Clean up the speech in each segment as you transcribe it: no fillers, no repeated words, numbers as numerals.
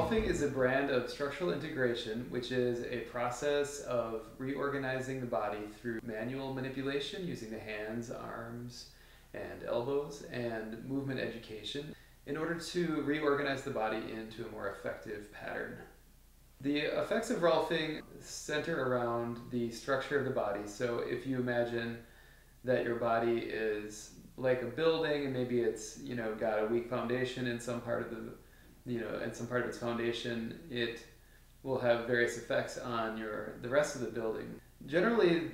Rolfing is a brand of structural integration, which is a process of reorganizing the body through manual manipulation using the hands, arms, and elbows, and movement education in order to reorganize the body into a more effective pattern. The effects of Rolfing center around the structure of the body. So if you imagine that your body is like a building and maybe it's got a weak foundation in some part of its foundation, it will have various effects on the rest of the building. Generally,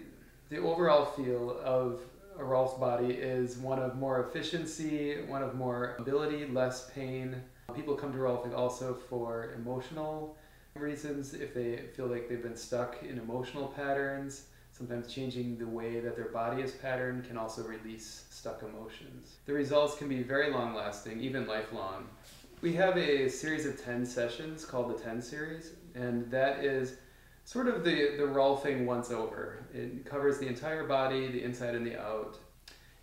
the overall feel of a Rolf's body is one of more efficiency, one of more mobility, less pain. People come to Rolfing also for emotional reasons, if they feel like they've been stuck in emotional patterns. Sometimes changing the way that their body is patterned can also release stuck emotions. The results can be very long-lasting, even lifelong. We have a series of 10 sessions called the 10 series, and that is sort of the Rolfing once over. It covers the entire body, the inside and the out,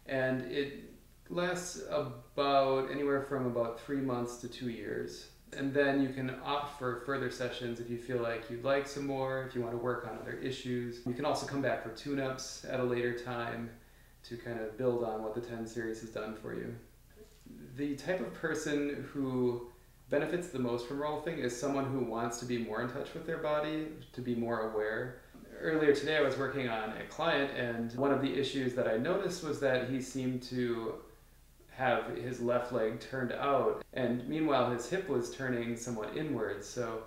and it lasts about anywhere from about 3 months to 2 years. And then you can opt for further sessions if you feel like you'd like some more, if you want to work on other issues. You can also come back for tune-ups at a later time to kind of build on what the 10 series has done for you. The type of person who benefits the most from Rolfing is someone who wants to be more in touch with their body, to be more aware. Earlier today I was working on a client, and one of the issues that I noticed was that he seemed to have his left leg turned out, and meanwhile his hip was turning somewhat inwards. So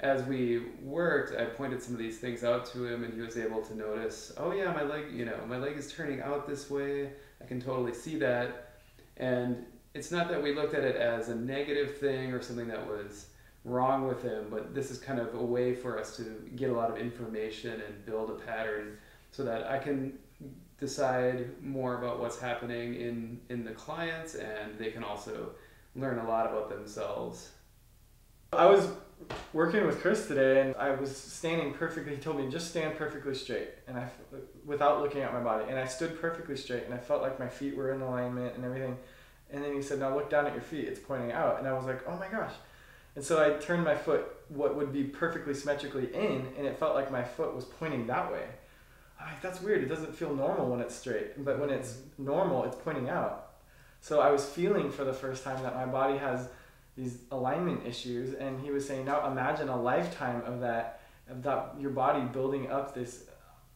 as we worked, I pointed some of these things out to him, and he was able to notice, oh yeah, my leg is turning out this way. I can totally see that. And it's not that we looked at it as a negative thing or something that was wrong with him, but this is kind of a way for us to get a lot of information and build a pattern so that I can decide more about what's happening in the clients, and they can also learn a lot about themselves. I was working with Chris today, and I was standing perfectly. He told me just stand perfectly straight, and without looking at my body, and I stood perfectly straight, and I felt like my feet were in alignment and everything. And then he said, now look down at your feet, it's pointing out. And I was like, oh my gosh. And so I turned my foot, what would be perfectly symmetrically in, and it felt like my foot was pointing that way. I'm like, that's weird, it doesn't feel normal when it's straight, but when it's normal, it's pointing out. So I was feeling for the first time that my body has these alignment issues, and he was saying, now imagine a lifetime of that your body building up this,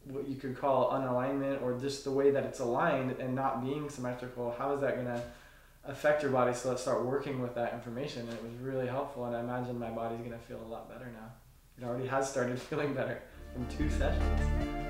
what you could call unalignment, or just the way that it's aligned and not being symmetrical. How is that going to affect your body? So let's start working with that information. And it was really helpful, and I imagine my body's going to feel a lot better now. It already has started feeling better from 2 sessions.